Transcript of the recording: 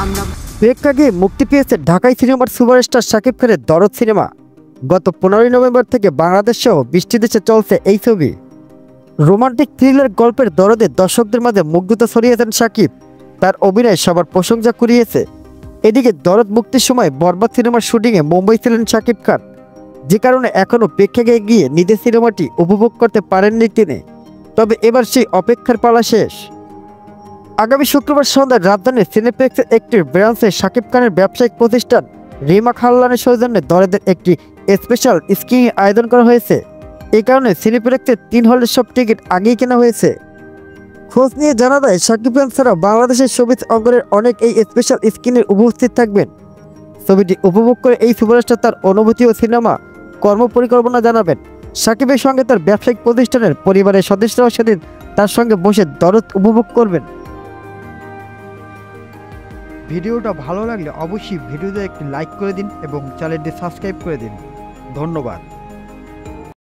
আমরা প্রেক্ষাগৃহে মুক্তি পেয়েছে ঢাকাই সিনেমার সুপারস্টার শাকিব খানের দরদ সিনেমা। গত 15 নভেম্বর থেকে বাংলাদেশ সহ 20টি দেশে চলছে এই ছবি। রোমান্টিক থ্রিলার গল্পের দরদে দর্শকদের মাঝে মুগ্ধতা ছড়িয়েছেন শাকিব। তার অভিনয় সবার প্রশংসা কুড়িয়েছে। এদিকে দরদ মুক্তির সময় বরবাদ সিনেমার শুটিংয়ে মুম্বাই ছিলেন শাকিব খান, যে কারণে এখনও প্রেক্ষাগৃহে গিয়ে নিজের সিনেমাটি উপভোগ করতে পারেননি তিনি। তবে এবার সেই অপেক্ষার পালা শেষ। আগামী শুক্রবার সন্ধ্যায় রাজধানীর সিনেপ্লেক্সের একটি ব্রাঞ্চে শাকিব খানের ব্যবসায়িক প্রতিষ্ঠান রিমা খানলানের সৌজন্যে দরদের একটি স্পেশাল স্ক্রিনিং আয়োজন করা হয়েছে। এই কারণে সিনেপ্লেক্সের 3 হলের সব টিকিট আগেই কেনা হয়েছে। খোঁজ নিয়ে জানা যায় শাকিব খান ছাড়াও বাংলাদেশের শোবিজ অঙ্গনের অনেক এই স্পেশাল স্ক্রিনে উপস্থিত থাকবেন। ছবিটি উপভোগ করে এই সুপারস্টার তার অনুভূতি ও সিনেমা কর্মপরিকল্পনা জানাবেন। শাকিবের সঙ্গে তার ব্যবসায়িক প্রতিষ্ঠানের পরিবারের সদস্যরাও সেদিন তার সঙ্গে বসে দরদ উপভোগ করবেন। ভিডিওটা ভালো লাগলে অবশ্যই ভিডিওতে একটি লাইক করে দিন এবং চ্যানেলটি সাবস্ক্রাইব করে দিন। ধন্যবাদ।